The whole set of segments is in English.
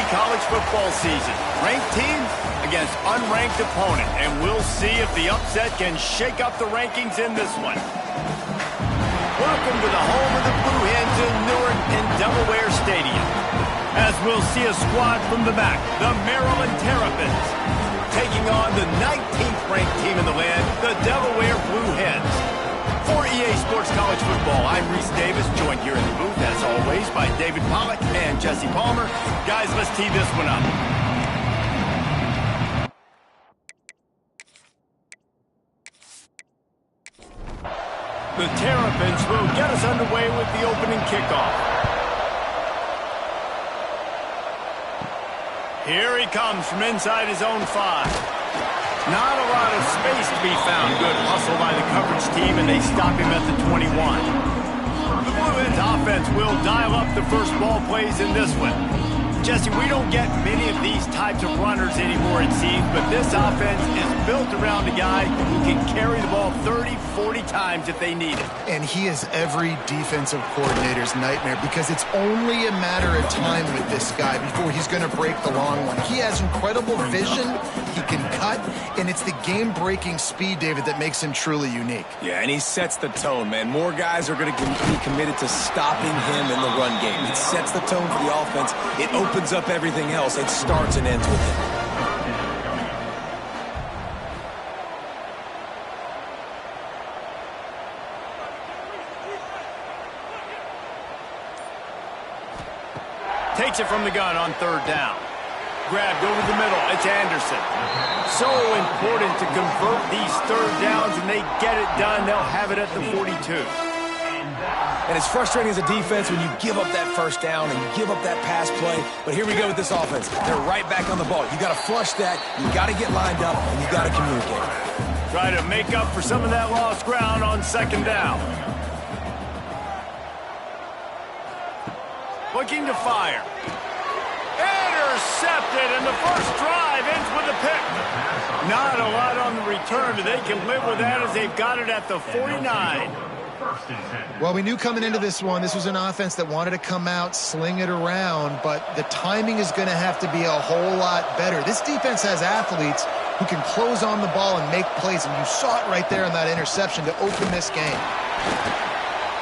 college football season. Ranked team against unranked opponent, and we'll see if the upset can shake up the rankings in this one. Welcome to the home of the Blue Hens in Newark in Delaware Stadium. As we'll see a squad from the back, the Maryland Terrapins, taking on the 19th ranked team in the land, the Delaware Blue Hens. For EA Sports College Football, I'm Reese Davis, joined here in the booth, as always, by David Pollack and Jesse Palmer. Guys, let's tee this one up. The Terrapins will get us underway with the opening kickoff. Here he comes from inside his own 5. Not a lot of space to be found. Good hustle by the coverage team, and they stop him at the 21. The Blue Hens offense will dial up the first ball plays in this one. Jesse, we don't get many of these types of runners anymore, it seems, but this offense is built around a guy who can carry the ball 30, 40 times if they need it. And he is every defensive coordinator's nightmare because it's only a matter of time with this guy before he's going to break the long one. He has incredible vision, he can cut, and it's the game-breaking speed, David, that makes him truly unique. Yeah, and he sets the tone, man. More guys are going to be committed to stopping him in the run game. It sets the tone for the offense. It opens up everything else. It starts and ends with him. Takes it from the gun on third down. Grabbed over the middle. It's Anderson. So important to convert these third downs, and they get it done. They'll have it at the 42. And it's frustrating as a defense when you give up that first down and you give up that pass play. But here we go with this offense. They're right back on the ball. You got to flush that. You got to get lined up, and you got to communicate. Try to make up for some of that lost ground on second down. Looking to fire. Intercepted, and the first drive ends with a pick. Not a lot on the return, but they can live with that as they've got it at the 49. Well, we knew coming into this one, this was an offense that wanted to come out, sling it around, but the timing is going to have to be a whole lot better. This defense has athletes who can close on the ball and make plays, and you saw it right there in that interception to open this game.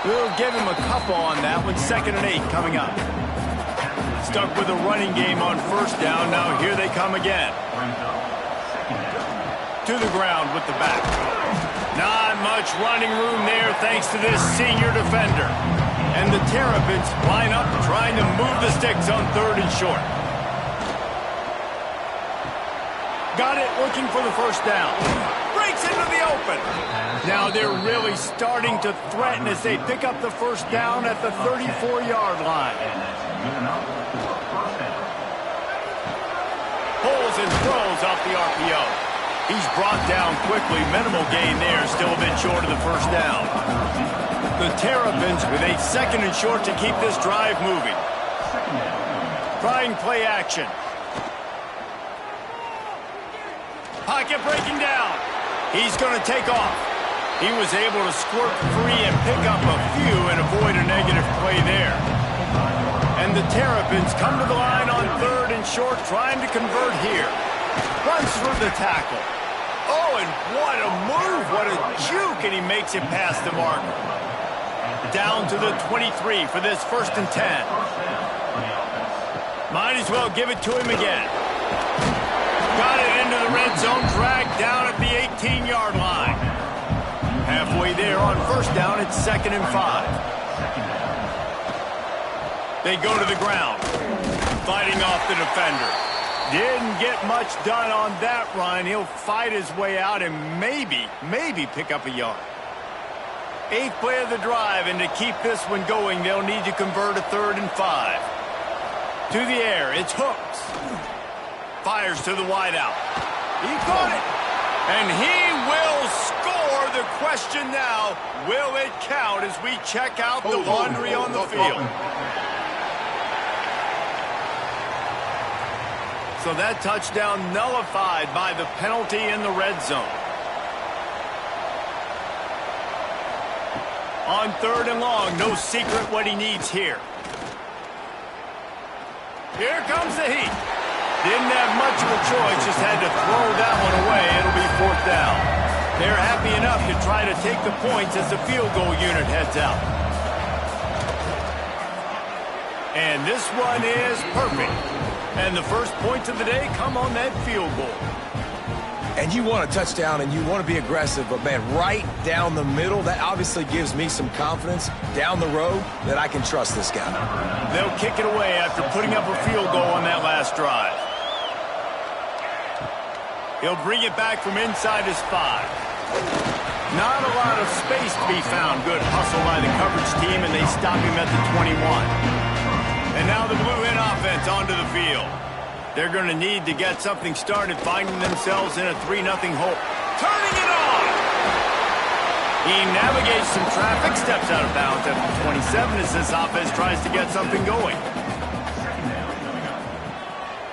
We'll give him a couple on that one. 2nd and 8 coming up. Stuck with a running game on first down. Now here they come again. To the ground with the back. Not much running room there thanks to this senior defender. And the Terrapins line up trying to move the sticks on 3rd and short. Got it, looking for the first down. Breaks into the open. Now they're really starting to threaten as they pick up the first down at the 34-yard line. Pulls and throws off the RPO. He's brought down quickly. Minimal gain there, still a bit short of the first down. The Terrapins with a 2nd and short to keep this drive moving. Trying play action. Pocket breaking down. He's going to take off. He was able to squirt free and pick up a few and avoid a negative play there. And the Terrapins come to the line on 3rd and short, trying to convert here. Runs through the tackle. Oh, and what a move, what a juke, and he makes it past the marker. Down to the 23 for this 1st and 10. Might as well give it to him again. Got it into the red zone, dragged down at the 18-yard line. Halfway there on first down, it's 2nd and 5. They go to the ground, fighting off the defender. Didn't get much done on that run. He'll fight his way out and maybe pick up a yard. 8th play of the drive, and to keep this one going, they'll need to convert a 3rd and 5. To the air, it's Hooks. Fires to the wideout. He caught it. And he will score. The question now, will it count as we check out the laundry on the field? So that touchdown nullified by the penalty in the red zone. On 3rd and long, no secret what he needs here. Here comes the heat. Didn't have much of a choice, just had to throw that one away. It'll be 4th down. They're happy enough to try to take the points as the field goal unit heads out. And this one is perfect. And the first points of the day come on that field goal. And you want a touchdown and you want to be aggressive, but man, right down the middle, that obviously gives me some confidence down the road that I can trust this guy. They'll kick it away after putting up a field goal on that last drive. He'll bring it back from inside his 5. Not a lot of space to be found. Good hustle by the coverage team, and they stop him at the 21. And now the Blue Hen offense onto the field. They're going to need to get something started, finding themselves in a 3-0 hole. Turning it on! He navigates some traffic, steps out of bounds at the 27 as this offense tries to get something going.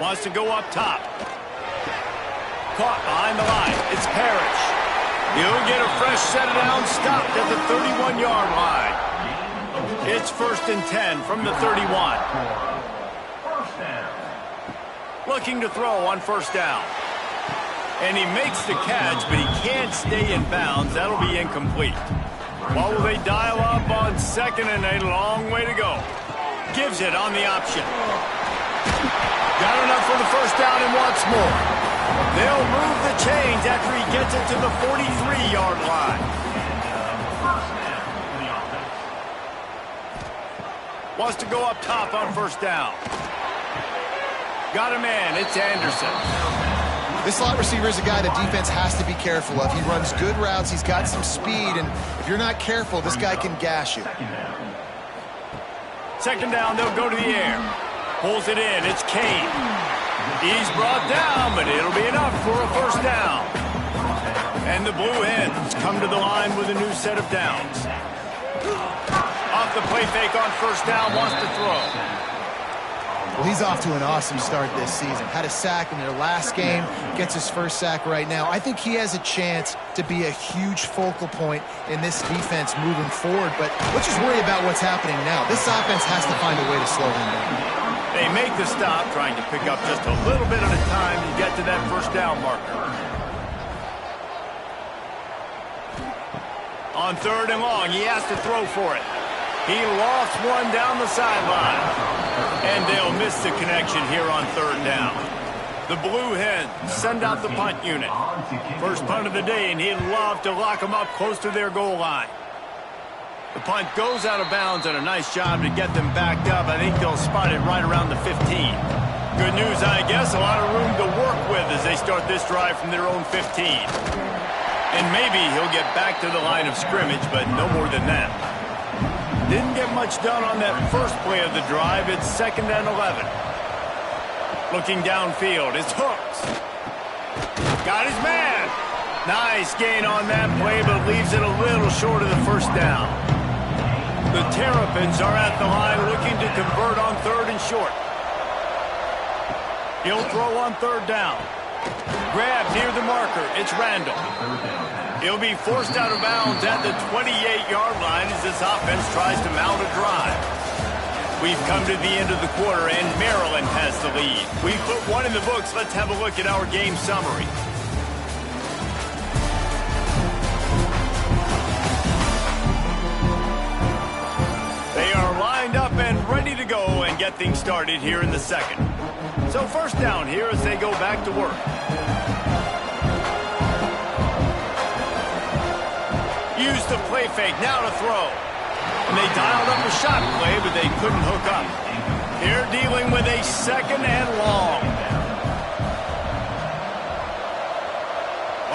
Wants to go up top. Caught behind the line. It's Parrish. He'll get a fresh set it down, stopped at the 31-yard line. It's 1st and 10 from the 31. Looking to throw on 1st down. And he makes the catch, but he can't stay in bounds. That'll be incomplete. What will they dial up on 2nd and a long way to go? Gives it on the option. Got enough for the 1st down and wants more. They'll move the chains after he gets it to the 43-yard line. Wants to go up top on 1st down. Got a man. It's Anderson. This slot receiver is a guy the defense has to be careful of. He runs good routes. He's got some speed, and if you're not careful, this guy can gash you. 2nd down, they'll go to the air. Pulls it in. It's Kane. He's brought down, but it'll be enough for a 1st down. And the Blue Hens come to the line with a new set of downs. Off the play fake on 1st down, wants to throw. Well, he's off to an awesome start this season. Had a sack in their last game, gets his 1st sack right now. I think he has a chance to be a huge focal point in this defense moving forward, but let's just worry about what's happening now. This offense has to find a way to slow him down. They make the stop, trying to pick up just a little bit at a time to get to that 1st down marker. On 3rd and long, he has to throw for it. He lost one down the sideline. And they'll miss the connection here on 3rd down. The Blue Hens send out the punt unit. First punt of the day, and he'd love to lock them up close to their goal line. The punt goes out of bounds, and a nice job to get them backed up. I think they'll spot it right around the 15. Good news, I guess, a lot of room to work with as they start this drive from their own 15. And maybe he'll get back to the line of scrimmage, but no more than that. Didn't get much done on that first play of the drive. It's 2nd and 11. Looking downfield, it's Hooks. Got his man. Nice gain on that play, but leaves it a little short of the 1st down. The Terrapins are at the line looking to convert on 3rd and short. He'll throw on 3rd down. Grab near the marker. It's Randall. He'll be forced out of bounds at the 28-yard line as this offense tries to mount a drive. We've come to the end of the quarter, and Maryland has the lead. We've put one in the books. Let's have a look at our game summary. They are lined up and ready to go and get things started here in the 2nd. So 1st down here as they go back to work. Use the play fake, now to throw. And they dialed up a shot play, but they couldn't hook up. Here dealing with a 2nd and long.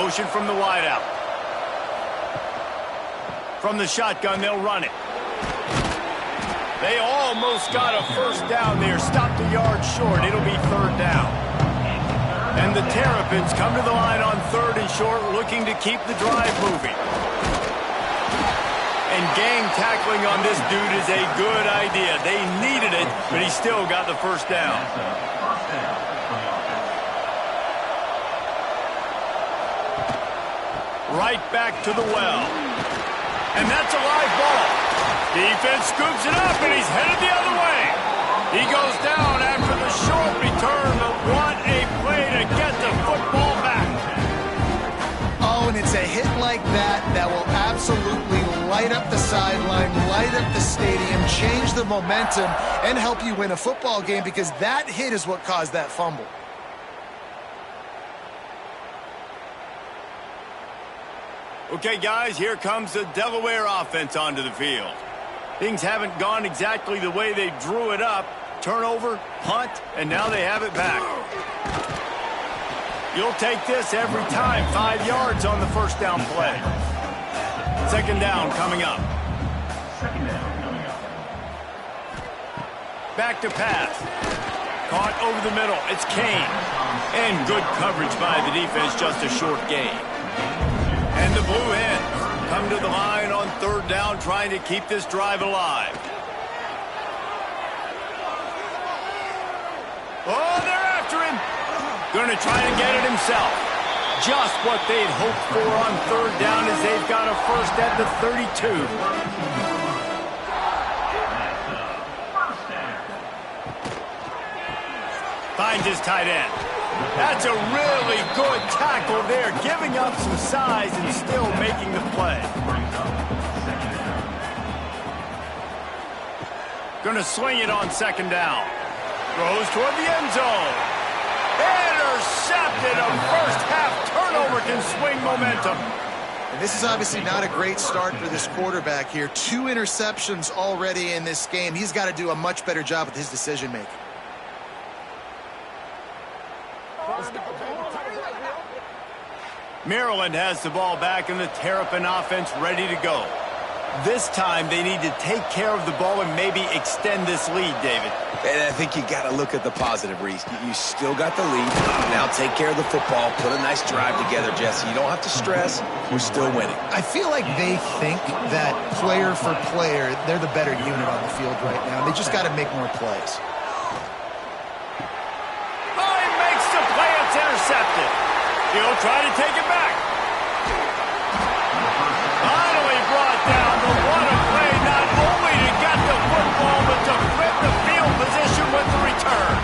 Motion from the wideout. From the shotgun, they'll run it. They almost got a 1st down there, stopped a yard short. It'll be 3rd down. And the Terrapins come to the line on 3rd and short, looking to keep the drive moving. And gang tackling on this dude is a good idea. They needed it, but he still got the 1st down. Right back to the well. And that's a live ball. Defense scoops it up, and he's headed the other way. He goes down after the return, but what a play to get the football back. Oh, and it's a hit like that that will absolutely light up the sideline, light up the stadium, change the momentum, and help you win a football game, because that hit is what caused that fumble. Okay, guys, here comes the Delaware offense onto the field. Things haven't gone exactly the way they drew it up. Turnover, punt, and now they have it back. You'll take this every time. 5 yards on the first down play. Second down coming up. Back to pass. Caught over the middle. It's Kane. And good coverage by the defense, just a short gain. And the Blue Hens come to the line on third down, trying to keep this drive alive. Oh, they're after him. Going to try to get it himself. Just what they'd hoped for on third down, as they've got a first at the 32. Finds his tight end. That's a really good tackle there, giving up some size and still making the play. Going to swing it on second down. Throws toward the end zone. Intercepted. A first half turnover can swing momentum. And this is obviously not a great start for this quarterback here. 2 interceptions already in this game. He's got to do a much better job with his decision making. Maryland has the ball back and the Terrapin offense ready to go. This time they need to take care of the ball and maybe extend this lead, David. And I think you got to look at the positive, Reese. You still got the lead. Now take care of the football. Put a nice drive together, Jesse. You don't have to stress. We're still winning. I feel like they think that player for player, they're the better unit on the field right now. They just got to make more plays. Oh, he makes the play. It's intercepted. He'll try to take it back. Finally brought down, but what a play, not only to get the football, but to flip the field position with the return.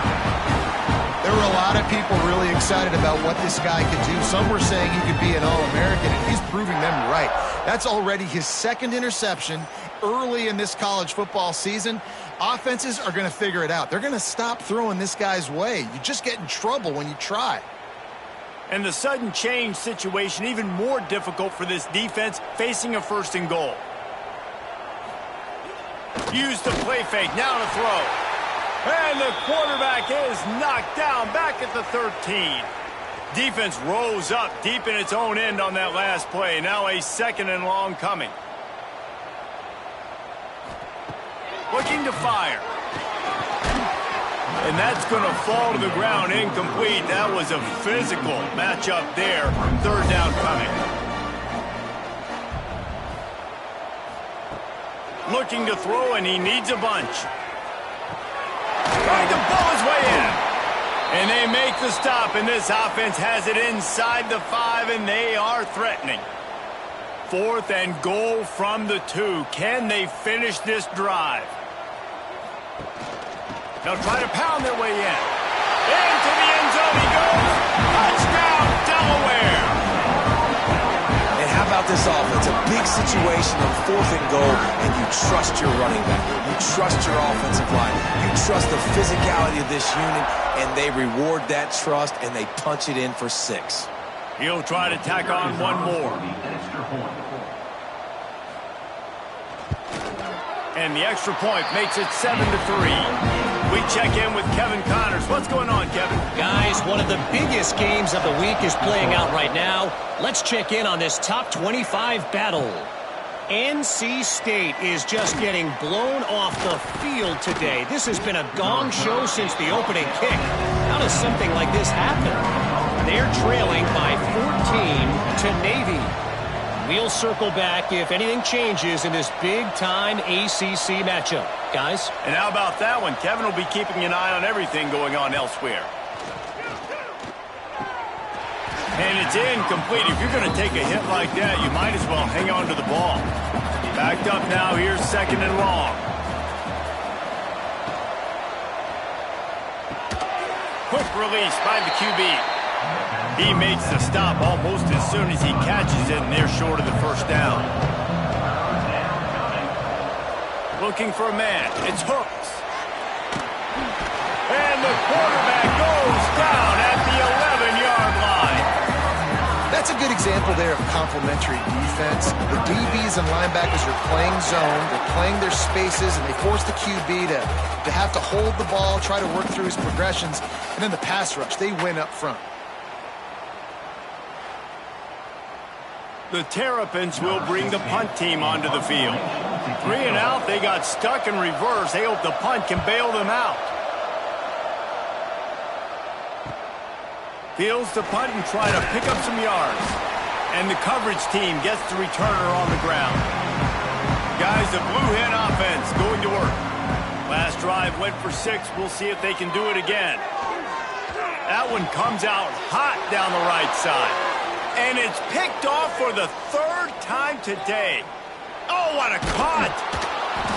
There were a lot of people really excited about what this guy could do. Some were saying he could be an All-American, and he's proving them right. That's already his second interception early in this college football season. Offenses are going to figure it out. They're going to stop throwing this guy's way. You just get in trouble when you try. And the sudden change situation even more difficult for this defense facing a first and goal. Use the play fake, now to throw. And the quarterback is knocked down back at the 13. Defense rose up deep in its own end on that last play. Now a second and long coming. Looking to fire. And that's going to fall to the ground incomplete. That was a physical matchup there. Third down coming. Looking to throw, and he needs a bunch. Trying to pull his way in. And they make the stop, and this offense has it inside the 5, and they are threatening. Fourth and goal from the 2. Can they finish this drive? They'll try to pound their way in. Into the end zone he goes. Touchdown, Delaware. And how about this offense? A big situation on fourth and goal, and you trust your running back. You trust your offensive line. You trust the physicality of this unit, and they reward that trust, and they punch it in for 6. He'll try to tack on one more. And the extra point makes it 7-3. We check in with Kevin Connors. What's going on, Kevin? Guys, one of the biggest games of the week is playing out right now. Let's check in on this top 25 battle. NC State is just getting blown off the field today. This has been a gong show since the opening kick. How does something like this happen? They're trailing by 14 to Navy. We'll circle back if anything changes in this big-time ACC matchup. Guys? And how about that one? Kevin will be keeping an eye on everything going on elsewhere. And it's incomplete. If you're going to take a hit like that, you might as well hang on to the ball. Backed up now. Here's second and long. Quick release by the QB. He makes the stop almost as soon as he catches it, and they're short of the first down. Looking for a man. It's Hooks. And the quarterback goes down at the 11-yard line. That's a good example there of complementary defense. The DBs and linebackers are playing zone, they're playing their spaces, and they force the QB to have to hold the ball, try to work through his progressions, and then the pass rush, they win up front. The Terrapins will bring the punt team onto the field. 3 and out, they got stuck in reverse. They hope the punt can bail them out. Fields to punt and try to pick up some yards. And the coverage team gets the returner on the ground. Guys, the Blue Hen offense going to work. Last drive went for 6. We'll see if they can do it again. That one comes out hot down the right side. And it's picked off for the 3rd time today. Oh, what a cut!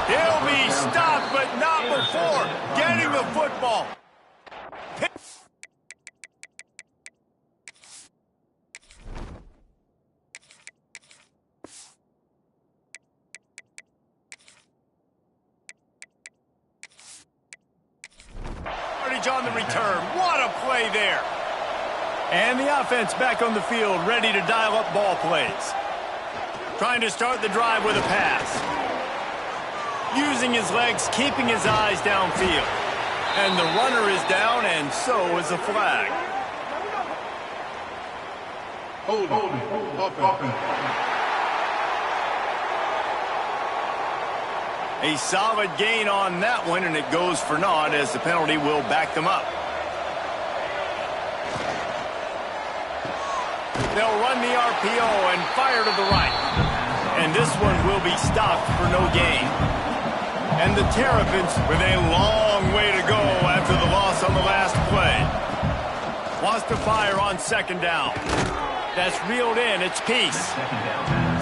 He'll be stopped, but not before getting the football. On the return. What a play there. And the offense back on the field, ready to dial up ball plays. Trying to start the drive with a pass. Using his legs, keeping his eyes downfield. And the runner is down, and so is the flag. Hold on. A solid gain on that one, and it goes for naught as the penalty will back them up. They'll run the RPO and fire to the right. And this one will be stopped for no gain. And the Terrapins with a long way to go after the loss on the last play. Wants to fire on 2nd down. That's reeled in. It's Peace.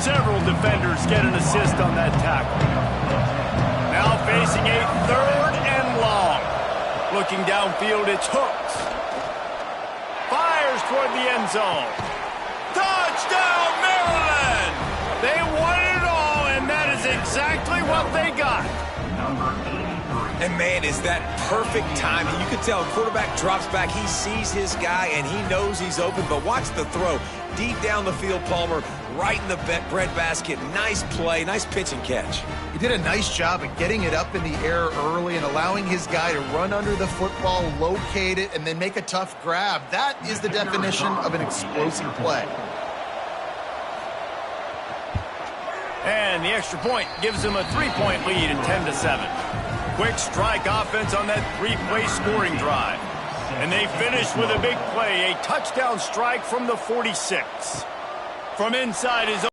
Several defenders get an assist on that tackle. Now facing a 3rd and long. Looking downfield, it's Hooks. Fires toward the end zone. Touchdown, Maryland! They won it all, and that is exactly what they got. And, man, is that perfect timing. You can tell quarterback drops back. He sees his guy, and he knows he's open. But watch the throw. Deep down the field, Palmer, right in the breadbasket. Nice play, nice pitch and catch. He did a nice job of getting it up in the air early and allowing his guy to run under the football, locate it, and then make a tough grab. That is the definition of an explosive play. And the extra point gives them a 3-point lead at 10-7. Quick strike offense on that 3-play scoring drive. And they finish with a big play, a touchdown strike from the 46. From inside his own.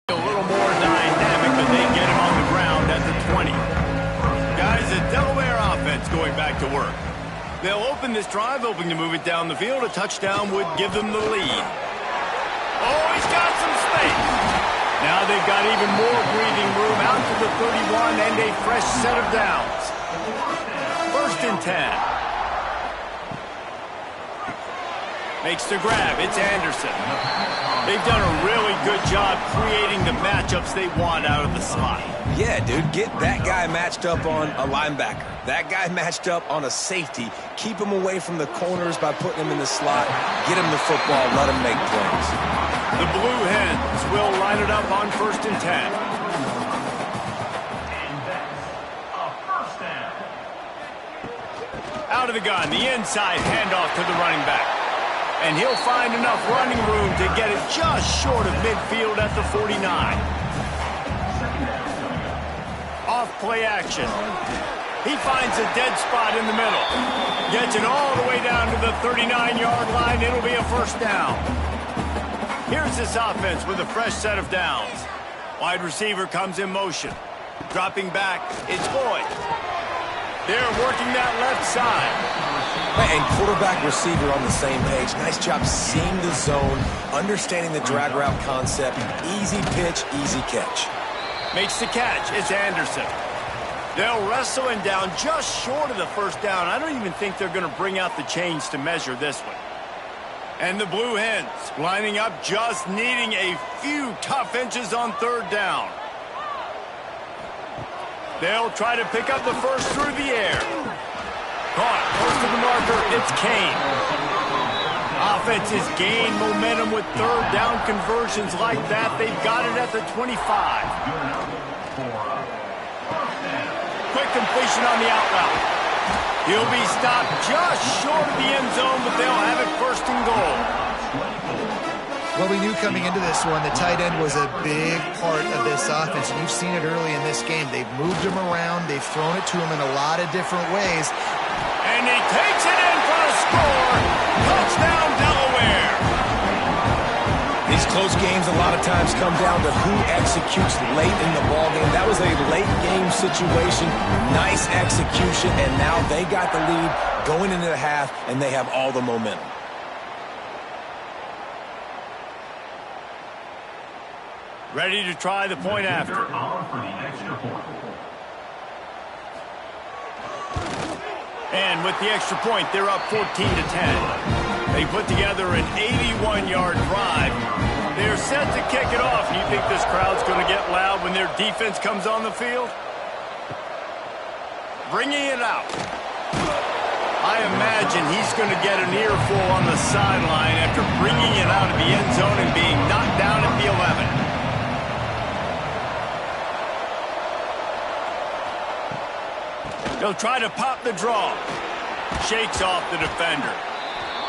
A little more dynamic, but they get him on the ground at the 20. Guys, the Delaware offense going back to work. They'll open this drive, hoping to move it down the field. A touchdown would give them the lead. Oh, he's got some space. Now they've got even more breathing room out to the 31 and a fresh set of downs. 1st and 10. Makes the grab. It's Anderson. They've done a really good job creating the matchups they want out of the slot. Yeah, dude, get that guy matched up on a linebacker. That guy matched up on a safety. Keep him away from the corners by putting him in the slot. Get him the football. Let him make plays. The Blue Hens will line it up on 1st and 10. Out of the gun, the inside handoff to the running back. And he'll find enough running room to get it just short of midfield at the 49. Off play action. He finds a dead spot in the middle. Gets it all the way down to the 39-yard line. It'll be a 1st down. Here's this offense with a fresh set of downs. Wide receiver comes in motion. Dropping back, it's Boyd. They're working that left side. And quarterback receiver on the same page. Nice job seeing the zone, understanding the drag route concept. Easy pitch, easy catch. Makes the catch. It's Anderson. They'll wrestle him down just short of the first down. I don't even think they're going to bring out the chains to measure this one. And the Blue Hens lining up, just needing a few tough inches on third down. They'll try to pick up the first through the air. Caught, close to the marker, it's Kane. Offense has gained momentum with third down conversions like that. They've got it at the 25. Quick completion on the out route. He'll be stopped just short of the end zone, but they'll have it first and goal. Well, we knew coming into this one, the tight end was a big part of this offense, and you've seen it early in this game. They've moved him around. They've thrown it to him in a lot of different ways. And he takes it in for a score. Touchdown, Delaware. These close games a lot of times come down to who executes late in the ballgame. That was a late game situation, nice execution, and now they got the lead going into the half, and they have all the momentum. Ready to try the point after. And with the extra point, they're up 14-10. They put together an 81-yard drive. They're set to kick it off. You think this crowd's going to get loud when their defense comes on the field? Bringing it out. I imagine he's going to get an earful on the sideline after bringing it out of the end zone and being knocked down at the 11. He'll try to pop the draw. Shakes off the defender.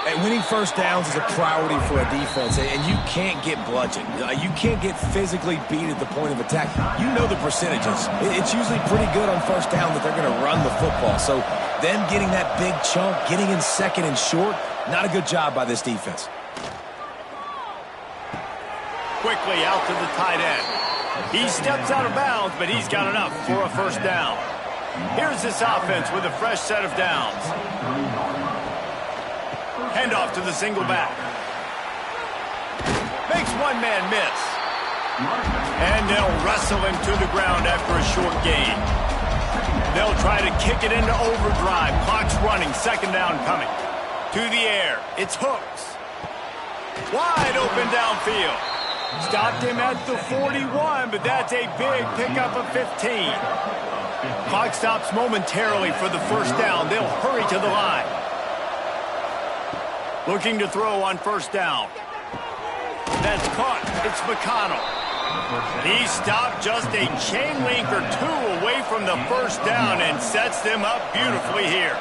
And winning first downs is a priority for a defense, and you can't get bludgeoned. You can't get physically beat at the point of attack. You know the percentages. It's usually pretty good on first down that they're going to run the football. So them getting that big chunk, getting in second and short, not a good job by this defense. Quickly out to the tight end. He steps out of bounds, but he's got enough for a first down. Here's this offense with a fresh set of downs. Handoff to the single back. Makes one man miss. And they'll wrestle him to the ground after a short gain. They'll try to kick it into overdrive. Clock's running, second down coming. To the air, it's Hooks. Wide open downfield. Stopped him at the 41, but that's a big pickup of 15. Clock stops momentarily for the first down. They'll hurry to the line. Looking to throw on first down. That's caught. It's McConnell. He stopped just a chain link or two away from the first down and sets them up beautifully here.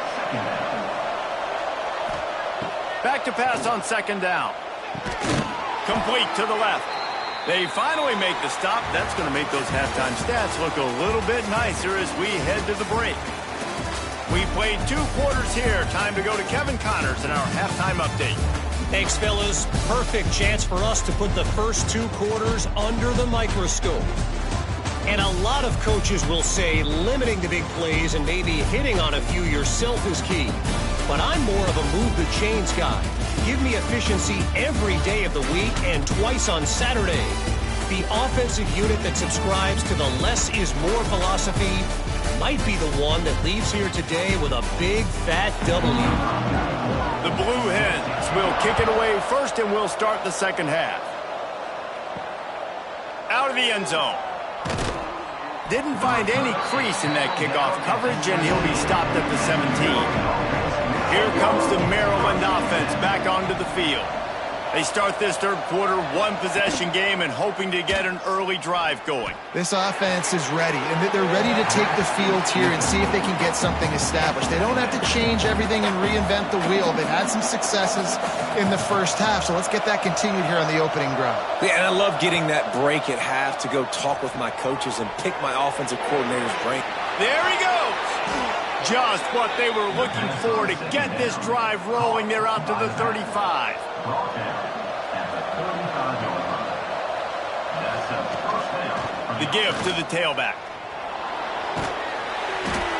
Back to pass on second down. Complete to the left. They finally make the stop. That's going to make those halftime stats look a little bit nicer as we head to the break. We played 2 quarters here. Time to go to Kevin Connors in our halftime update. Thanks, fellas. Perfect chance for us to put the first 2 quarters under the microscope. And a lot of coaches will say limiting the big plays and maybe hitting on a few yourself is key. But I'm more of a move the chains guy. Give me efficiency every day of the week and twice on Saturday. The offensive unit that subscribes to the less is more philosophy might be the one that leaves here today with a big fat W. The Blue Hens will kick it away first, and we'll start the second half. Out of the end zone. Didn't find any crease in that kickoff coverage, and he'll be stopped at the 17. Here comes the Maryland offense back onto the field. They start this third quarter, 1-possession game, and hoping to get an early drive going. This offense is ready, and they're ready to take the field here and see if they can get something established. They don't have to change everything and reinvent the wheel. They've had some successes in the first half, so let's get that continued here on the opening drive. Yeah, and I love getting that break at half to go talk with my coaches and pick my offensive coordinator's brain. There he goes. Just what they were looking for to get this drive rolling. They're out to the 35. The give to the tailback.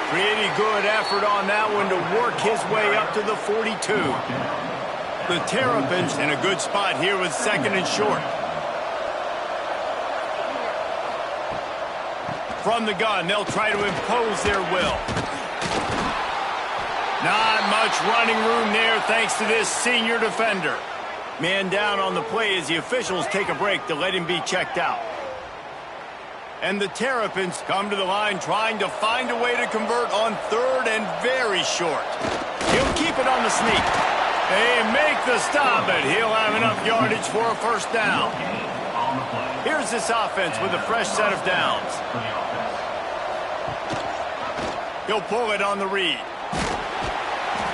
Pretty good effort on that one to work his way up to the 42. The Terrapins in a good spot here with second and short. From the gun, they'll try to impose their will. Not much running room there thanks to this senior defender. Man down on the play as the officials take a break to let him be checked out. And the Terrapins come to the line trying to find a way to convert on third and very short. He'll keep it on the sneak. They make the stop, but he'll have enough yardage for a first down. Here's this offense with a fresh set of downs. He'll pull it on the read.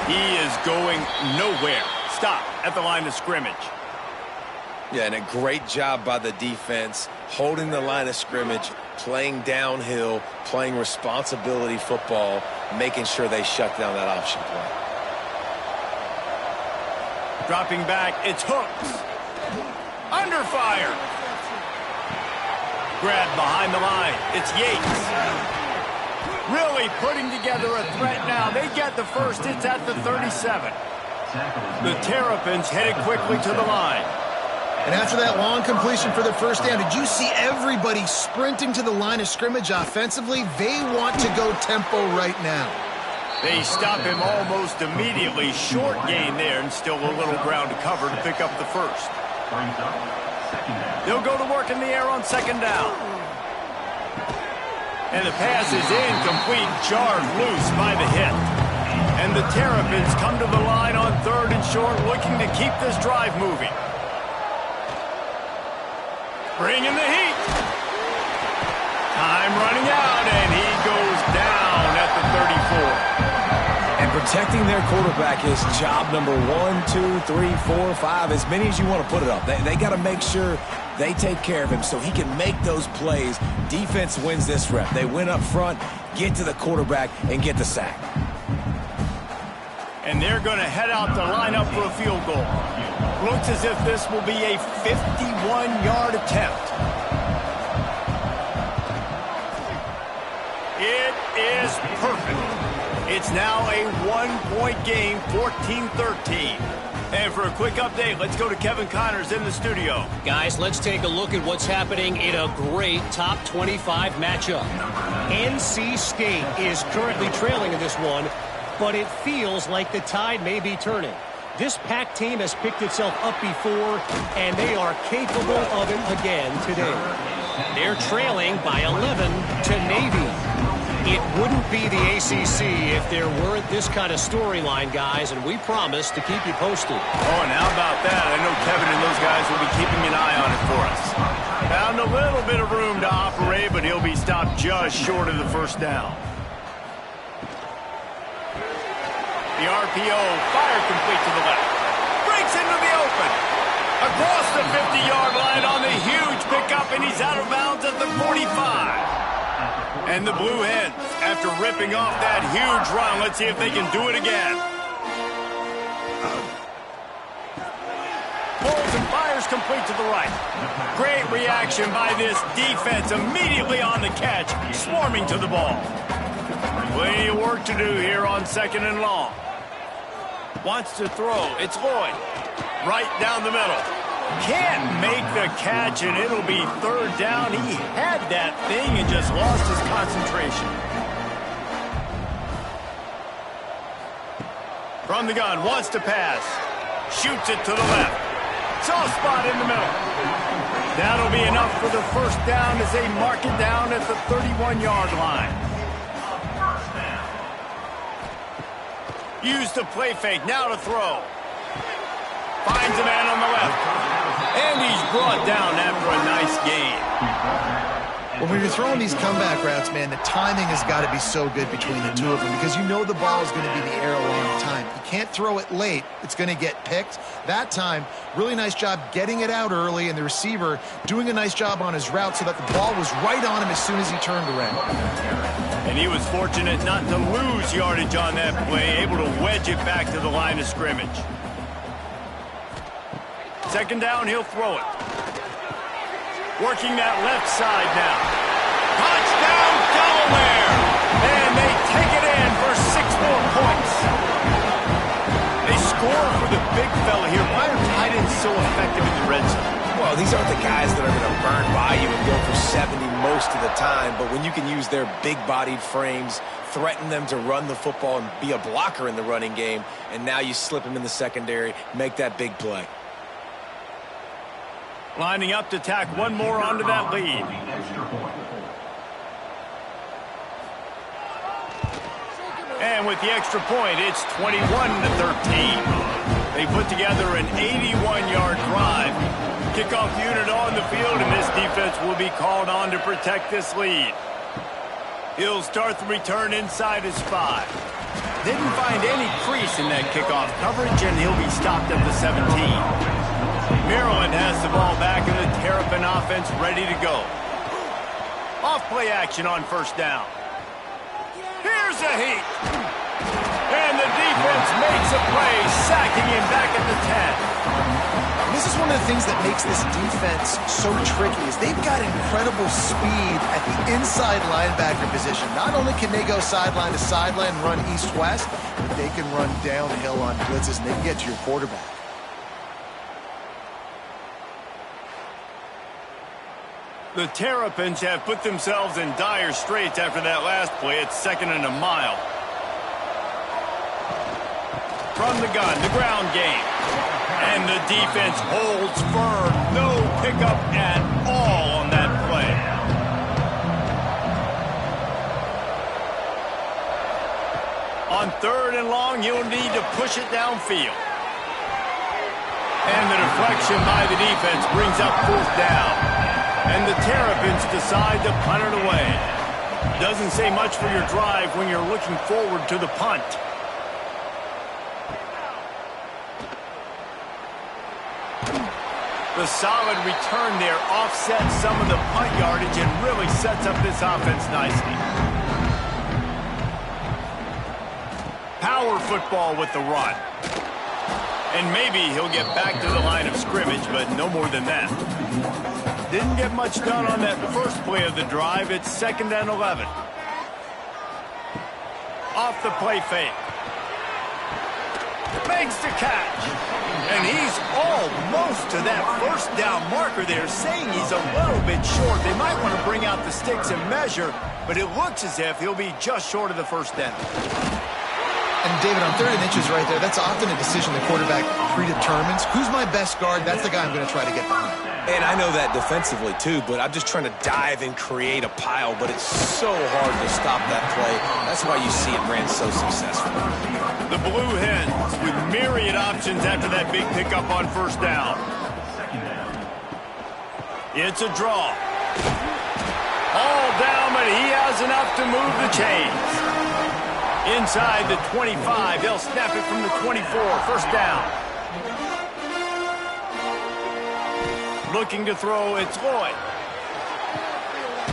He is going nowhere. Stop at the line of scrimmage. Yeah, and a great job by the defense, holding the line of scrimmage, playing downhill, playing responsibility football, making sure they shut down that option play. Dropping back, it's Hooks. Under fire. Grab behind the line, it's Yates. Really putting together a threat now. They get the first, it's at the 37. The Terrapins headed quickly to the line. And after that long completion for the first down, did you see everybody sprinting to the line of scrimmage offensively? They want to go tempo right now. They stop him almost immediately. Short gain there and still a little ground to cover to pick up the first. They'll go to work in the air on second down. And the pass is incomplete, jarred loose by the hit. And the Terrapins come to the line on third and short, looking to keep this drive moving. Bringing the heat. Time running out, and he goes down at the 34. And protecting their quarterback is job number 1, 2, 3, 4, 5, as many as you want to put it up. They got to make sure they take care of him so he can make those plays. Defense wins this rep. They win up front, get to the quarterback, and get the sack. And they're going to head out to line up for a field goal. Looks as if this will be a 51-yard attempt. It is perfect. It's now a one-point game, 14-13. And for a quick update, let's go to Kevin Connors in the studio. Guys, let's take a look at what's happening in a great top 25 matchup. NC State is currently trailing in this one, but it feels like the tide may be turning. This Pac team has picked itself up before, and they are capable of it again today. They're trailing by 11 to Navy. It wouldn't be the ACC if there weren't this kind of storyline, guys, and we promise to keep you posted. Oh, and how about that? I know Kevin and those guys will be keeping an eye on it for us. Found a little bit of room to operate, but he'll be stopped just short of the first down. The RPO, fire complete to the left. Breaks into the open. Across the 50-yard line on the huge pickup, and he's out of bounds at the 45. And the Blue Hens, after ripping off that huge run, let's see if they can do it again. Pulls and fires complete to the right. Great reaction by this defense, immediately on the catch, swarming to the ball. Plenty of work to do here on second and long. Wants to throw. It's Lloyd. Right down the middle. Can't make the catch, and it'll be third down. He had that thing and just lost his concentration. From the gun, wants to pass. Shoots it to the left. Soft spot in the middle. That'll be enough for the first down as they mark it down at the 31-yard line. Use the play fake, now to throw. Finds a man on the left. And he's brought down after a nice gain. Well, when you're throwing these comeback routes, man, the timing has got to be so good between the two of them because you know the ball is going to be in the air a long time. You can't throw it late. It's going to get picked. That time, really nice job getting it out early, and the receiver doing a nice job on his route so that the ball was right on him as soon as he turned around. And he was fortunate not to lose yardage on that play, able to wedge it back to the line of scrimmage. Second down, he'll throw it. Working that left side now. Touchdown, Delaware! And they take it in for 6 more points. They score for the big fella here. Why are tight ends so effective in the red zone? Well, these aren't the guys that are going to burn by you and go for 70 most of the time, but when you can use their big-bodied frames, threaten them to run the football and be a blocker in the running game, and now you slip them in the secondary, make that big play. Lining up to tack one more onto that lead. And with the extra point, it's 21-13. They put together an 81-yard drive. Kickoff unit on the field, and this defense will be called on to protect this lead. He'll start the return inside his 5. Didn't find any crease in that kickoff coverage, and he'll be stopped at the 17. Maryland has the ball back, and the Terrapin offense ready to go. Off-play action on first down. Here's a heat. And the defense makes a play, sacking him back at the 10. This is one of the things that makes this defense so tricky is they've got incredible speed at the inside linebacker position. Not only can they go sideline to sideline and run east-west, but they can run downhill on blitzes and they can get to your quarterback. The Terrapins have put themselves in dire straits after that last play. It's 2nd and a mile. From the gun, the ground game. And the defense holds firm. No pickup at all on that play. On 3rd and long, he'll need to push it downfield. And the deflection by the defense brings up 4th down. And the Terrapins decide to punt it away. Doesn't say much for your drive when you're looking forward to the punt. The solid return there offsets some of the punt yardage and really sets up this offense nicely. Power football with the run. And maybe he'll get back to the line of scrimmage, but no more than that. Didn't get much done on that first play of the drive. It's 2nd and 11. Off the play fake. Makes the catch. And he's almost to that first down marker there, saying he's a little bit short. They might want to bring out the sticks and measure, but it looks as if he'll be just short of the first down. And David, on 3rd and inches right there, that's often a decision the quarterback predetermines. Who's my best guard? That's the guy I'm going to try to get behind. And I know that defensively, too, but I'm just trying to dive and create a pile, but it's so hard to stop that play. That's why you see it ran so successful. The Blue Hens with myriad options after that big pickup on first down. It's a draw. All down, but he has enough to move the chains. Inside the 25, they'll snap it from the 24, first down. Looking to throw, it's Lloyd.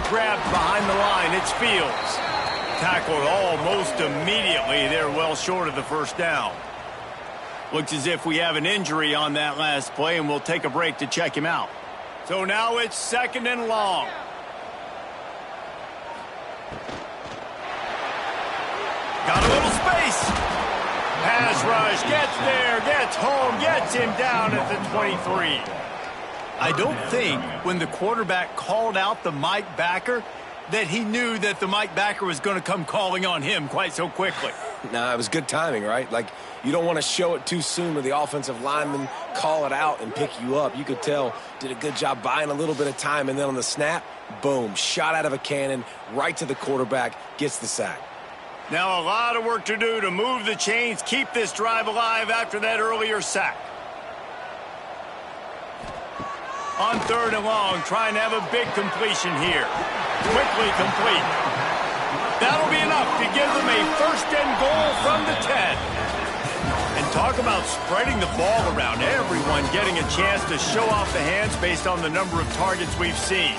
Grabbed behind the line, it's Fields. Tackled almost immediately. They're well short of the first down. Looks as if we have an injury on that last play, and we'll take a break to check him out. So now it's 2nd and long. Got a little space. Pass rush, gets there, gets home, gets him down at the 23. I don't think when the quarterback called out the Mike backer that he knew that the Mike backer was going to come calling on him quite so quickly. Nah, it was good timing, right? Like, you don't want to show it too soon or the offensive lineman call it out and pick you up. You could tell, did a good job buying a little bit of time, and then on the snap, boom, shot out of a cannon, right to the quarterback, gets the sack. Now a lot of work to do to move the chains, keep this drive alive after that earlier sack. On 3rd and long, trying to have a big completion here. Quickly complete. That'll be enough to give them a 1st and goal from the 10. And talk about spreading the ball around. Everyone getting a chance to show off the hands based on the number of targets we've seen.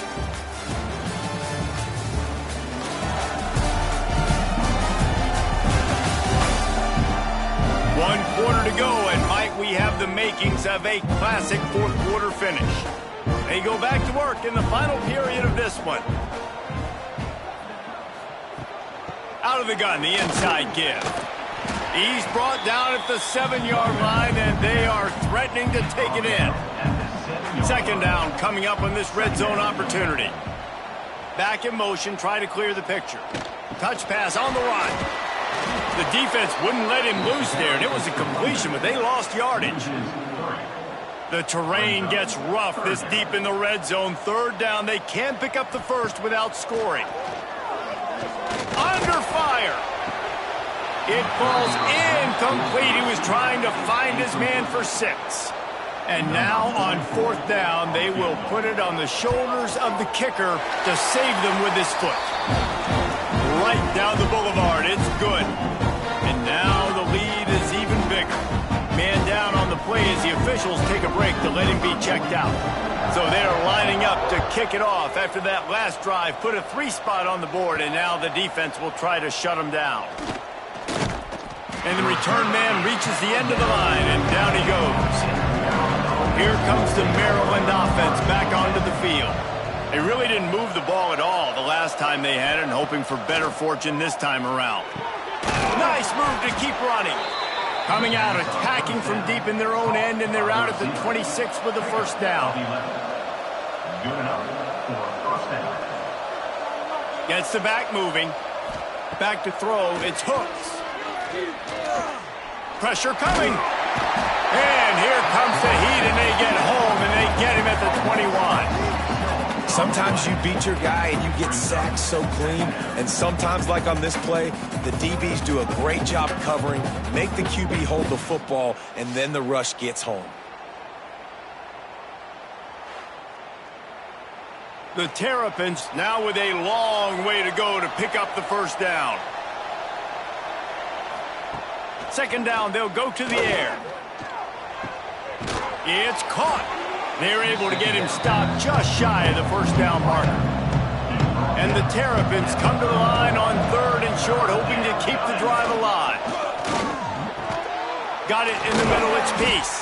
One quarter to go, and might we have the makings of a classic 4th quarter finish. They go back to work in the final period of this one. Out of the gun, the inside give. He's brought down at the 7-yard line, and they are threatening to take it in. Second down coming up on this red zone opportunity. Back in motion, try to clear the picture. Touch pass on the run. The defense wouldn't let him loose there, and it was a completion, but they lost yardage. The terrain gets rough this deep in the red zone. Third down, they can't pick up the first without scoring. Under fire. It falls incomplete. He was trying to find his man for 6. And now on fourth down, they will put it on the shoulders of the kicker to save them with his foot. Right down the boulevard. It's good. And now the lead is even bigger. Man down on the play as the officials take a break to let him be checked out. So they're lining up to kick it off after that last drive. Put a 3 spot on the board, and now the defense will try to shut him down. And the return man reaches the end of the line, and down he goes. Here comes the Maryland offense back onto the field. They really didn't move the ball at all the last time they had it, and hoping for better fortune this time around. Nice move to keep running. Coming out, attacking from deep in their own end, and they're out at the 26 with the first down. Gets the back moving. Back to throw. It's Hooks. Pressure coming. And here comes the heat, and they get home, and they get him at the 21. Sometimes you beat your guy and you get sacked so clean, and sometimes, like on this play, the DBs do a great job covering, make the QB hold the football, and then the rush gets home. The Terrapins now with a long way to go to pick up the first down. Second down, they'll go to the air. It's caught. They're able to get him stopped just shy of the first down marker. And the Terrapins come to the line on 3rd and short, hoping to keep the drive alive. Got it in the middle, it's Peace.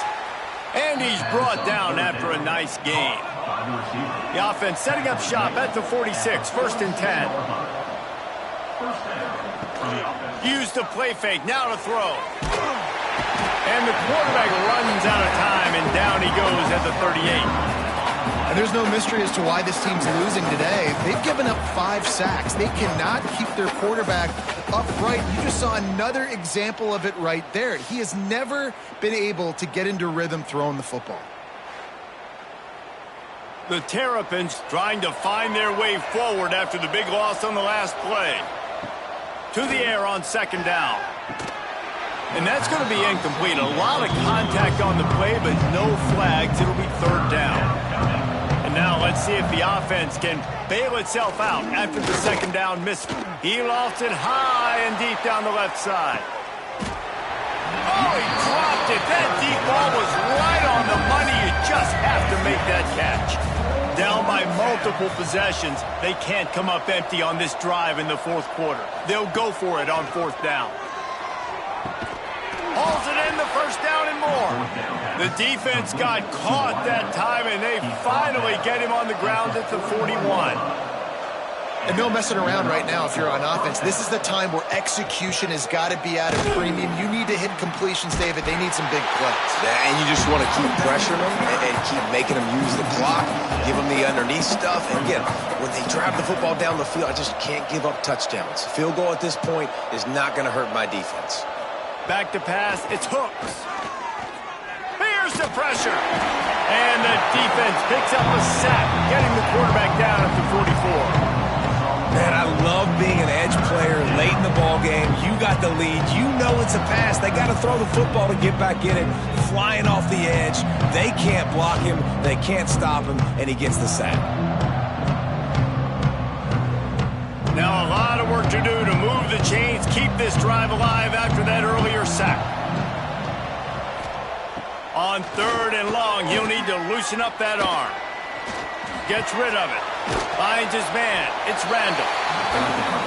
And he's brought down after a nice gain. The offense setting up shop at the 46, 1st and 10. Use the play fake, now to throw. And the quarterback runs out of time, and down he goes at the 38. And there's no mystery as to why this team's losing today. They've given up 5 sacks. They cannot keep their quarterback upright. You just saw another example of it right there. He has never been able to get into rhythm throwing the football. The Terrapins trying to find their way forward after the big loss on the last play. To the air on second down. And that's going to be incomplete. A lot of contact on the play, but no flags. It'll be third down. And now let's see if the offense can bail itself out after the second down miss. He lost it high and deep down the left side. Oh, he dropped it. That deep ball was right on the money. You just have to make that catch. Down by multiple possessions. They can't come up empty on this drive in the fourth quarter. They'll go for it on fourth down. Hauls it in, the first down and more. The defense got caught that time, and they finally get him on the ground at the 41. And no messing around right now if you're on offense. This is the time where execution has got to be at a premium. You need to hit completions, David. They need some big plays. And you just want to keep pressuring them and keep making them use the clock, give them the underneath stuff. And again, when they drive the football down the field, I just can't give up touchdowns. Field goal at this point is not going to hurt my defense. Back to pass, it's Hooks. Here's the pressure. And the defense picks up a sack, getting the quarterback down at the 44. Man, I love being an edge player late in the ball game. You got the lead. You know it's a pass. They got to throw the football to get back in it. Flying off the edge. They can't block him. They can't stop him, and he gets the sack. Now a lot of work to do to move the chains, keep this drive alive after that earlier sack. On 3rd and long, he'll need to loosen up that arm. Gets rid of it. Finds his man. It's Randall.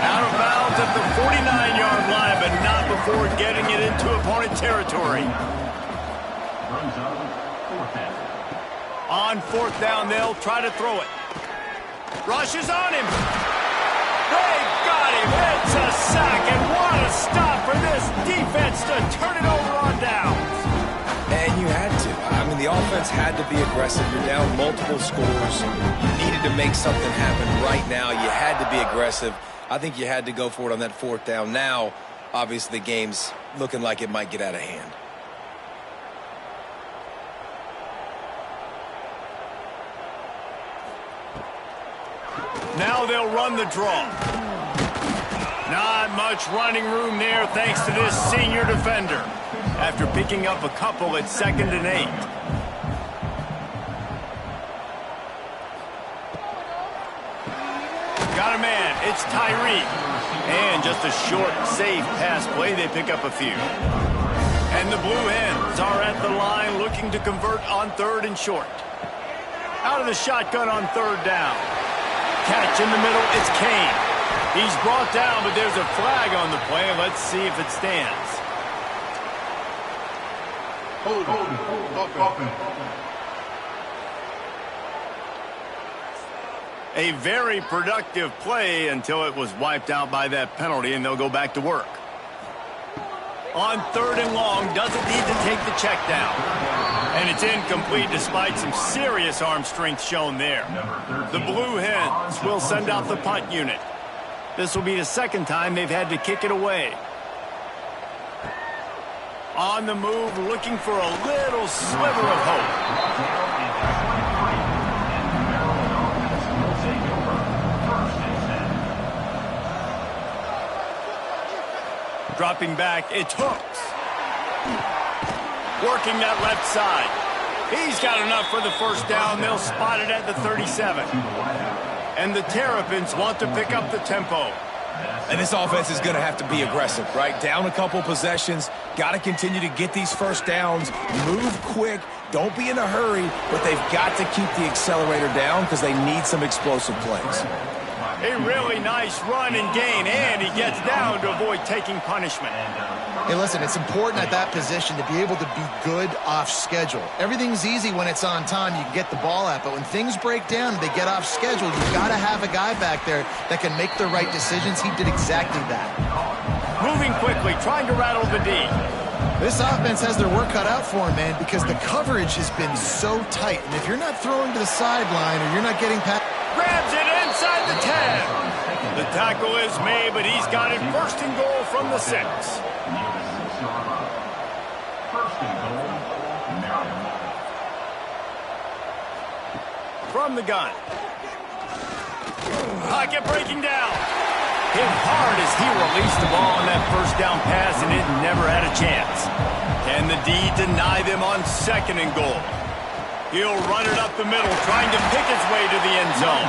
Out of bounds at the 49-yard line, but not before getting it into opponent territory. On fourth down, they'll try to throw it. Rush is on him. They got him. It's a sack, and what a stop for this defense to turn it over on downs. And you had to. I mean, the The offense had to be aggressive. You're down multiple scores. You needed to make something happen right now. You had to be aggressive. I think you had to go for it on that fourth down. Now, obviously, the game's looking like it might get out of hand. Now they'll run the draw. Not much running room there thanks to this senior defender. After picking up a couple at 2nd and 8. Got a man. It's Tyree. And just a short, safe pass play. They pick up a few. And the Blue Hens are at the line looking to convert on 3rd and short. Out of the shotgun on 3rd down. Catch in the middle. It's Kane. He's brought down, but there's a flag on the play. Let's see if it stands. A very productive play until it was wiped out by that penalty, and they'll go back to work. On 3rd and long, doesn't need to take the check down. And it's incomplete despite some serious arm strength shown there. The Blue Hens will send out the punt unit. This will be the 2nd time they've had to kick it away. On the move, looking for a little sliver of hope. Dropping back, it's Hooks. Working that left side. He's got enough for the first down. They'll spot it at the 37. And the Terrapins want to pick up the tempo. And this offense is going to have to be aggressive, right? Down a couple possessions. Got to continue to get these first downs. Move quick. Don't be in a hurry. But they've got to keep the accelerator down because they need some explosive plays. A really nice run and gain, and he gets down to avoid taking punishment. Hey, listen, it's important at that position to be able to be good off schedule. Everything's easy when it's on time. You can get the ball out, but when things break down and they get off schedule, you've got to have a guy back there that can make the right decisions. He did exactly that. Moving quickly, trying to rattle the D. This offense has their work cut out for him, man, because the coverage has been so tight. And if you're not throwing to the sideline or you're not getting past... Grabs it inside the 10. The tackle is made, but he's got it 1st and goal from the 6. From the gun. Pocket breaking down. Hit hard as he released the ball on that first down pass, and it never had a chance. Can the D deny them on 2nd and goal? He'll run it up the middle, trying to pick his way to the end zone.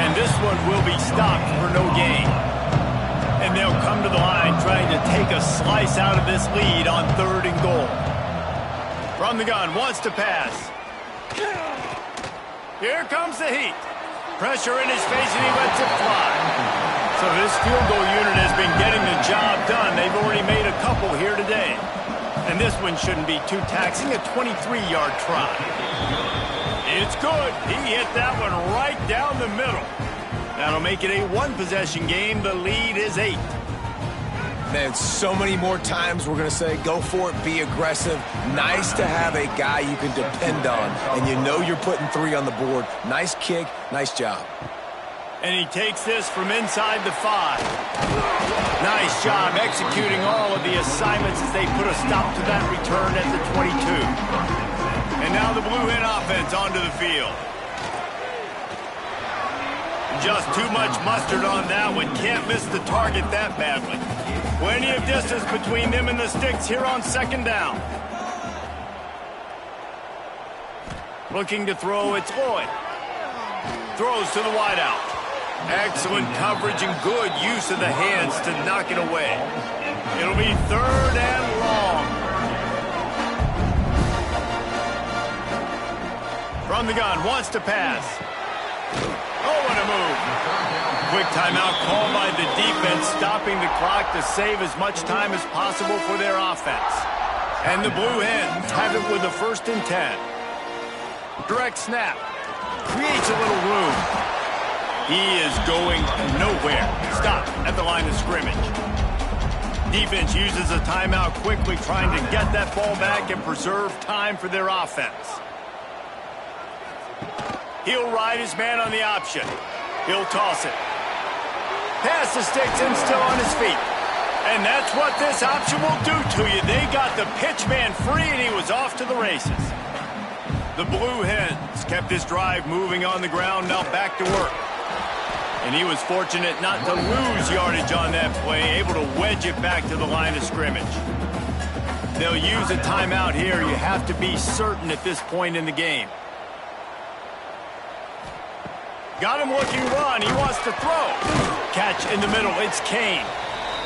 And this one will be stopped for no gain. And they'll come to the line trying to take a slice out of this lead on 3rd and goal. From the gun, wants to pass. Here comes the heat. Pressure in his face, and he lets it fly. So this field goal unit has been getting the job done. They've already made a couple here today. And this one shouldn't be too taxing, a 23-yard try. It's good. He hit that one right down the middle. That'll make it a 1-possession game. The lead is 8. Man, so many more times we're going to say, go for it, be aggressive. Nice to have a guy you can depend on, and you know you're putting 3 on the board. Nice kick, nice job. And he takes this from inside the 5. Nice job executing all of the assignments as they put a stop to that return at the 22. And now the Blue Hen offense onto the field. Just too much mustard on that one. Can't miss the target that badly. Plenty of distance between them and the sticks here on 2nd down. Looking to throw, it's Lloyd. Throws to the wideout. Excellent coverage and good use of the hands to knock it away. It'll be 3rd and long. From the gun, wants to pass. Oh, what a move. Quick timeout called by the defense, stopping the clock to save as much time as possible for their offense. And the Blue Hens have it with a 1st and 10. Direct snap. Creates a little room. He is going nowhere. Stop at the line of scrimmage. Defense uses a timeout quickly, trying to get that ball back and preserve time for their offense. He'll ride his man on the option. He'll toss it. Pass the sticks and still on his feet. And that's what this option will do to you. They got the pitch man free, and he was off to the races. The Blue Hens kept this drive moving on the ground, now back to work. And he was fortunate not to lose yardage on that play, able to wedge it back to the line of scrimmage. They'll use a timeout here. You have to be certain at this point in the game. Got him looking run. He wants to throw. Catch in the middle. It's Kane.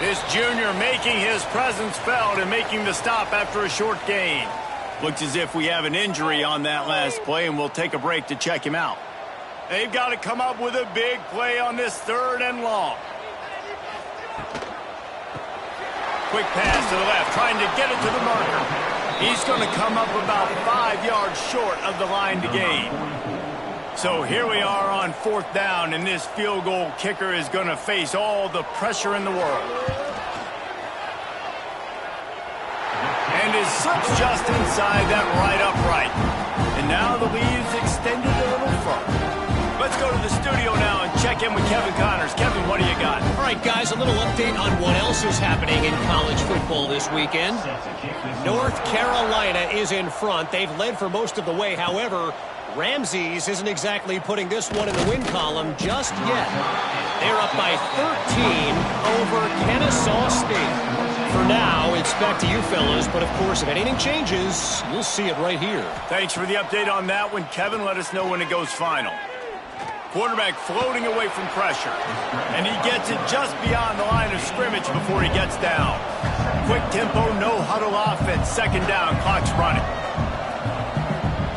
This junior making his presence felt and making the stop after a short gain. Looks as if we have an injury on that last play, and we'll take a break to check him out. They've got to come up with a big play on this 3rd and long. Quick pass to the left, trying to get it to the marker. He's going to come up about 5 yards short of the line to gain. So here we are on 4th down, and this field goal kicker is going to face all the pressure in the world. And his slips just inside that right upright. And now the lead is extended a little further. Let's go to the studio now and check in with Kevin Connors. Kevin, what do you got? All right, guys, a little update on what else is happening in college football this weekend. North Carolina is in front. They've led for most of the way. However, Ramses isn't exactly putting this one in the win column just yet. They're up by 13 over Kennesaw State. For now, it's back to you fellas, but of course, if anything changes, you'll see it right here. Thanks for the update on that one, Kevin. Let us know when it goes final. Quarterback floating away from pressure, and he gets it just beyond the line of scrimmage before he gets down. Quick tempo, no huddle offense, 2nd down, clock's running.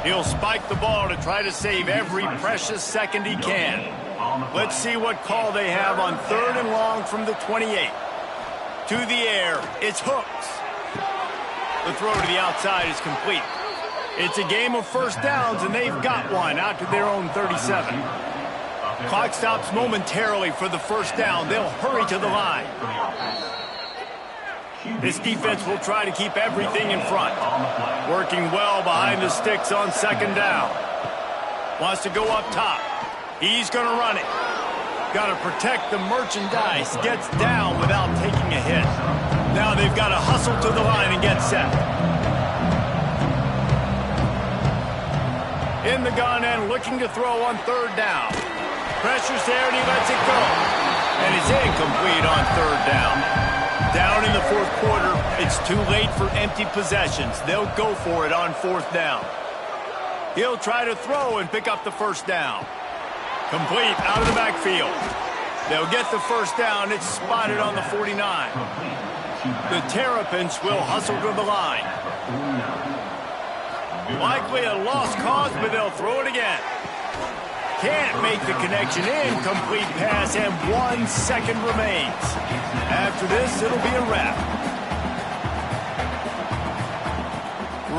He'll spike the ball to try to save every precious second he can. Let's see what call they have on 3rd and long from the 28. To the air, it's Hooks. The throw to the outside is complete. It's a game of 1st downs, and they've got one out to their own 37. Clock stops momentarily for the 1st down. They'll hurry to the line. This defense will try to keep everything in front. Working well behind the sticks on 2nd down. Wants to go up top. He's going to run it. Got to protect the merchandise. Gets down without taking a hit. Now they've got to hustle to the line and get set. In the gun and looking to throw on 3rd down. Pressure's there and he lets it go. And it's incomplete on 3rd down. Down in the 4th quarter, it's too late for empty possessions. They'll go for it on 4th down. He'll try to throw and pick up the 1st down. Complete out of the backfield. They'll get the 1st down. It's spotted on the 49. The Terrapins will hustle to the line. Likely a lost cause, but they'll throw it again. Can't make the connection. Incomplete pass, and 1 second remains. After this, it'll be a wrap.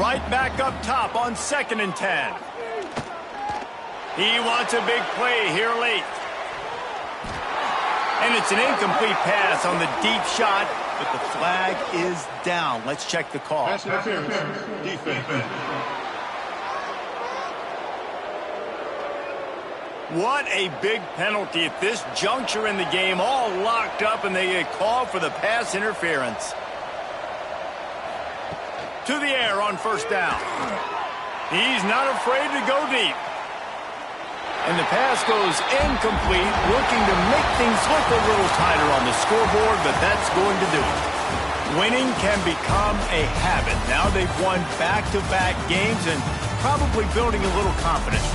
Right back up top on 2nd and 10. He wants a big play here late. And it's an incomplete pass on the deep shot, but the flag is down. Let's check the call. Pass interference. Defense. What a big penalty at this juncture in the game. All locked up, and they get called for the pass interference. To the air on 1st down. He's not afraid to go deep. And the pass goes incomplete, looking to make things look a little tighter on the scoreboard, but that's going to do it. Winning can become a habit. Now they've won back-to-back games and probably building a little confidence.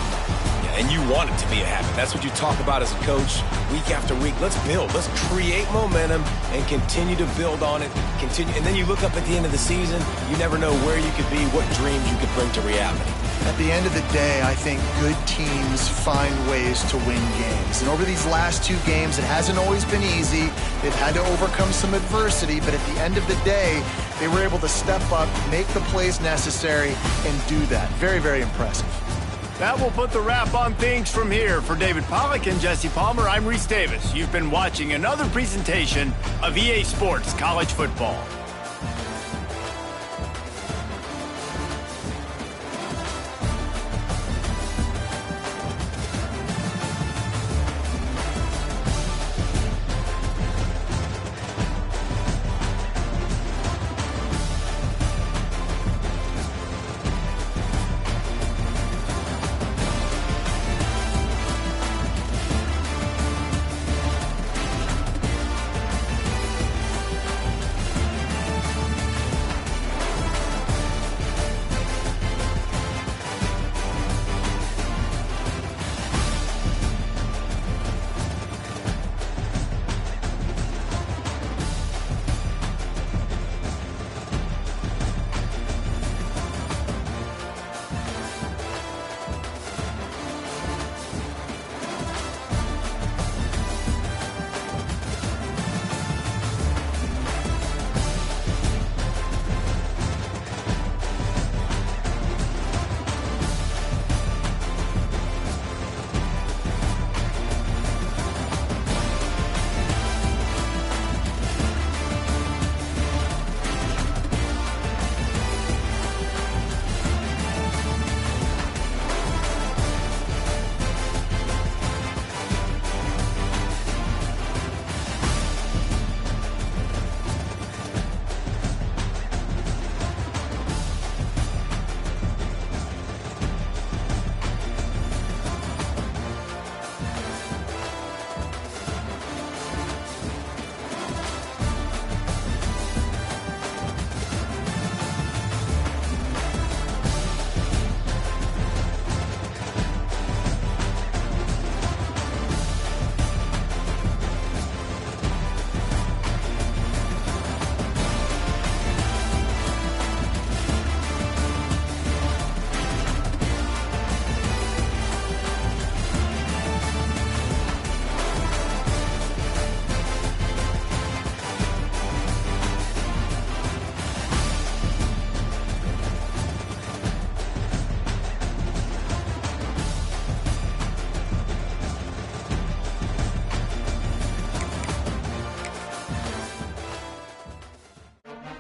And you want it to be a habit. That's what you talk about as a coach week after week. Let's build. Let's create momentum and continue to build on it. Continue, and then you look up at the end of the season, you never know where you could be, what dreams you could bring to reality. At the end of the day, I think good teams find ways to win games. And over these last 2 games, it hasn't always been easy. They've had to overcome some adversity, but at the end of the day, they were able to step up, make the plays necessary, and do that. Very, very impressive. That will put the wrap on things from here. For David Pollack and Jesse Palmer, I'm Reese Davis. You've been watching another presentation of EA Sports College Football.